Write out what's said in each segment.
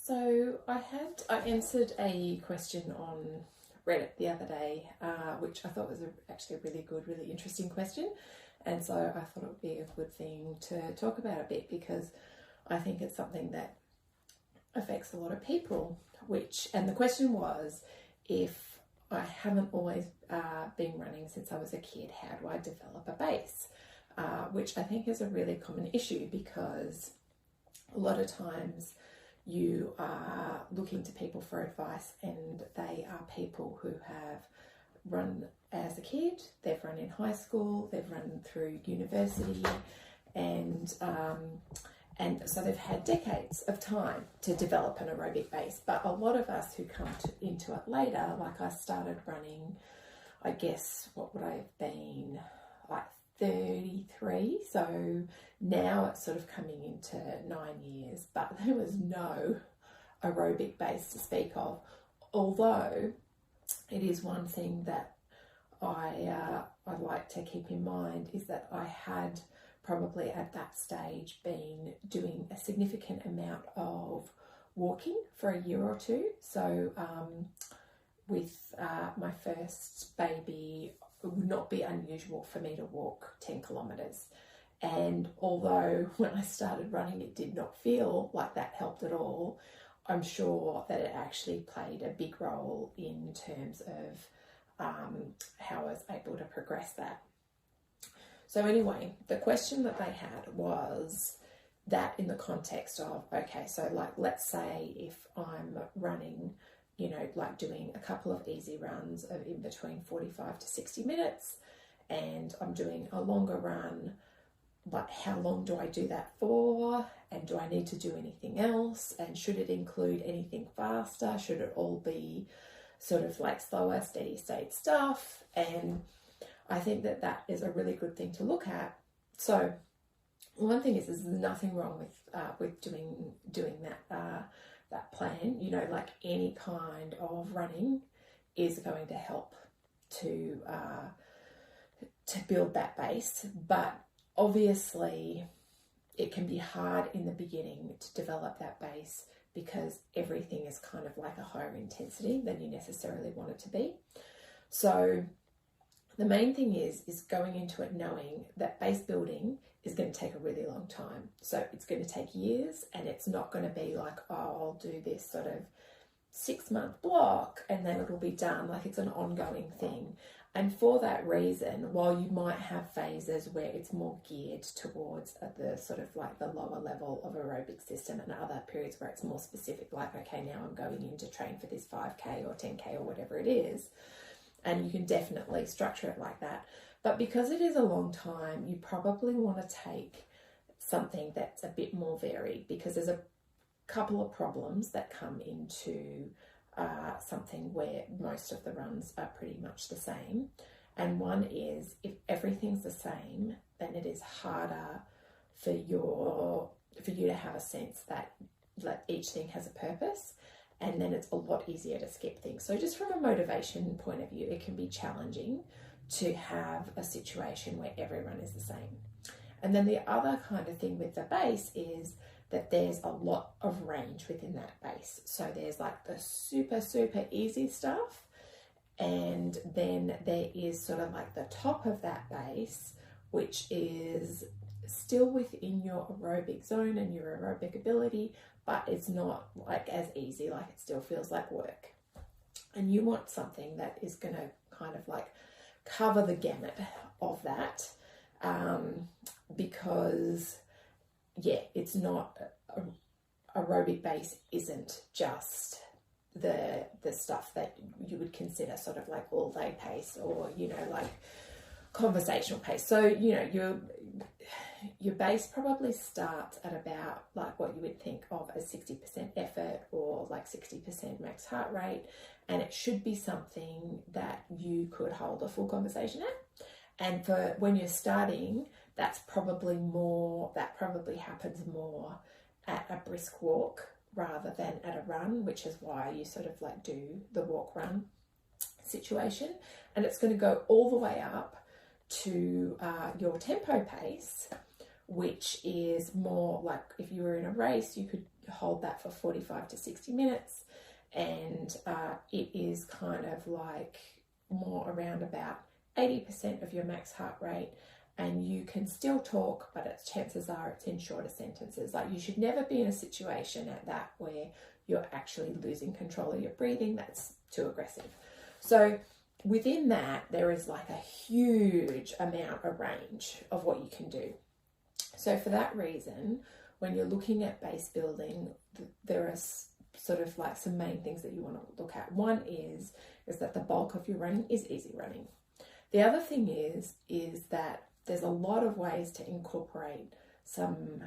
So I answered a question on Reddit the other day, which I thought was actually a really good, really interesting question. And so I thought it would be a good thing to talk about a bit, because I think it's something that affects a lot of people, and the question was, if I haven't always been running since I was a kid, how do I develop a base? Which I think is a really common issue, because a lot of times you are looking to people for advice, and they are people who have run as a kid, they've run in high school, they've run through university, and so they've had decades of time to develop an aerobic base. But a lot of us who come into it later, like I started running, I guess, what would I have been, like 33, so now it's sort of coming into 9 years, but there was no aerobic base to speak of. Although it is one thing that I like to keep in mind, is that I had probably at that stage been doing a significant amount of walking for a year or two. So with my first baby, it would not be unusual for me to walk 10 kilometres. And although when I started running it did not feel like that helped at all, I'm sure that it actually played a big role in terms of how I was able to progress that. So anyway, the question that they had was that in the context of, okay, so like, let's say if I'm running, like doing a couple of easy runs of in between 45 to 60 minutes, and I'm doing a longer run, but how long do I do that for? And do I need to do anything else? And should it include anything faster? Should it all be sort of like slower, steady state stuff? And I think that that is a really good thing to look at. So one thing is, there's nothing wrong with doing that plan. Like any kind of running is going to help to build that base, but obviously it can be hard in the beginning to develop that base, because everything is kind of like a higher intensity than you necessarily want it to be. So the main thing is going into it knowing that base building is going to take a really long time. So it's going to take years, and it's not going to be like, oh, I'll do this sort of 6-month block and then it'll be done. Like, it's an ongoing thing. And for that reason, while you might have phases where it's more geared towards the sort of like the lower level of aerobic system, and other periods where it's more specific, like, okay, now I'm going in to train for this 5K or 10K or whatever it is, and you can definitely structure it like that. But because it is a long time, you probably want to take something that's a bit more varied, because there's a couple of problems that come into something where most of the runs are pretty much the same. And one is, if everything's the same, then it is harder for you to have a sense that each thing has a purpose, and then it's a lot easier to skip things. So just from a motivation point of view, it can be challenging to have a situation where every run is the same. And then the other kind of thing with the base is that there's a lot of range within that base. So there's like the super, super easy stuff, and then there is sort of like the top of that base, which is still within your aerobic zone and your aerobic ability, but it's not like as easy, like it still feels like work. And you want something that is going to kind of like cover the gamut of that, because it's not, aerobic base isn't just the stuff that you would consider sort of like all day pace, or like conversational pace. So your base probably starts at about like what you would think of as 60% effort, or like 60% max heart rate, and it should be something that you could hold a full conversation at. And for when you're starting, that probably happens more at a brisk walk rather than at a run, which is why you sort of like do the walk run situation. And it's going to go all the way up to your tempo pace, which is more like if you were in a race, you could hold that for 45 to 60 minutes. And it is kind of like more around about 80% of your max heart rate, and you can still talk, but chances are it's in shorter sentences. Like, you should never be in a situation at that where you're actually losing control of your breathing. That's too aggressive. So within that, there is like a huge amount of range of what you can do. So for that reason, when you're looking at base building, there are sort of like some main things that you want to look at. One is that the bulk of your running is easy running. The other thing is that there's a lot of ways to incorporate some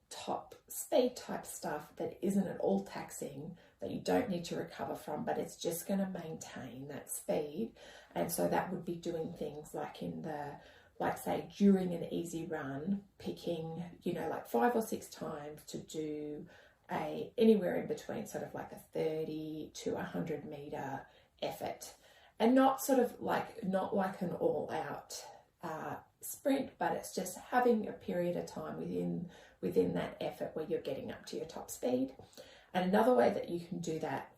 top speed type stuff that isn't at all taxing, that you don't need to recover from, but it's just going to maintain that speed. And so that would be doing things like say during an easy run, picking, like 5 or 6 times to do anywhere in between sort of like a 30 to 100 meter effort, and not like an all out sprint, but it's just having a period of time within that effort where you're getting up to your top speed. And another way that you can do that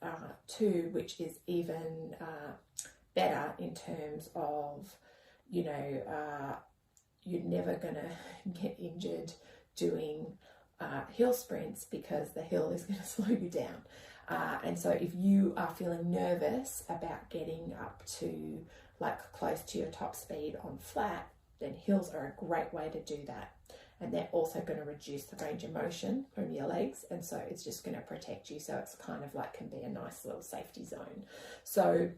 too, which is even better in terms of, you're never going to get injured doing hill sprints, because the hill is going to slow you down. And so if you are feeling nervous about getting up to like close to your top speed on flat, then hills are a great way to do that. And they're also going to reduce the range of motion from your legs, and so it's just going to protect you. So it's kind of like can be a nice little safety zone. So,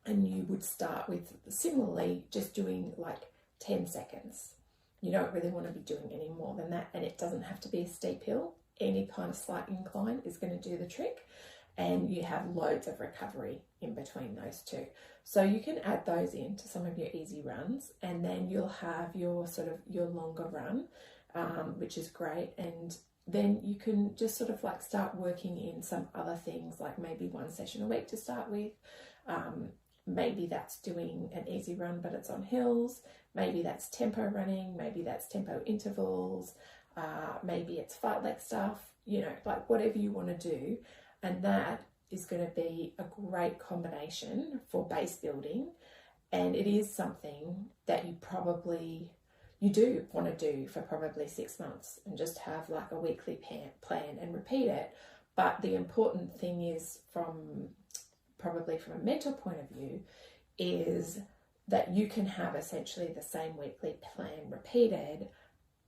and you would start with similarly just doing like 10 seconds. You don't really want to be doing any more than that, and it doesn't have to be a steep hill. Any kind of slight incline is going to do the trick, and you have loads of recovery in between those two. So you can add those into some of your easy runs, and then you'll have your sort of your longer run, which is great. And then you can just sort of like start working in some other things, like maybe 1 session a week to start with. Maybe that's doing an easy run, but it's on hills. Maybe that's tempo running. Maybe that's tempo intervals. Maybe it's fartlek stuff, like whatever you want to do. And that is going to be a great combination for base building. And it is something that you do want to do for probably 6 months, and just have like a weekly plan and repeat it. But the important thing is, probably from a mental point of view, is that you can have essentially the same weekly plan repeated,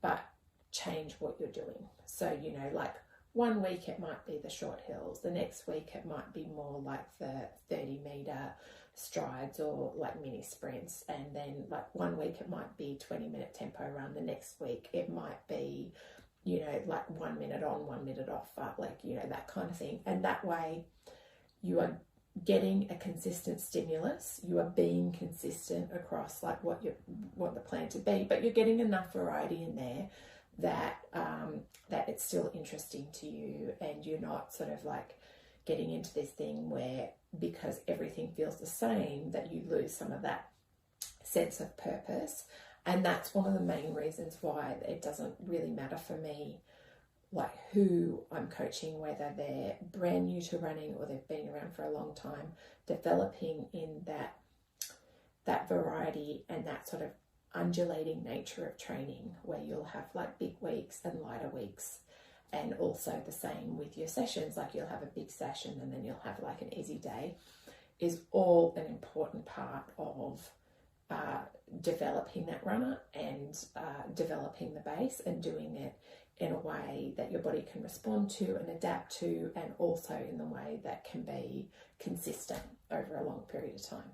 but change what you're doing. So, like 1 week it might be the short hills, the next week it might be more like the 30 meter strides or like mini sprints, and then like 1 week it might be 20-minute tempo run, the next week it might be, like 1 minute on, 1 minute off, like, that kind of thing. And that way you are getting a consistent stimulus, you are being consistent across like what the plan to be, but you're getting enough variety in there that that it's still interesting to you, and you're not sort of like getting into this thing where, because everything feels the same, that you lose some of that sense of purpose. And that's one of the main reasons why it doesn't really matter for me like who I'm coaching, whether they're brand new to running or they've been around for a long time. Developing in that variety and that sort of undulating nature of training, where you'll have like big weeks and lighter weeks, and also the same with your sessions, like you'll have a big session and then you'll have like an easy day, is all an important part of developing that runner and developing the base, and doing it in a way that your body can respond to and adapt to, and also in the way that can be consistent over a long period of time.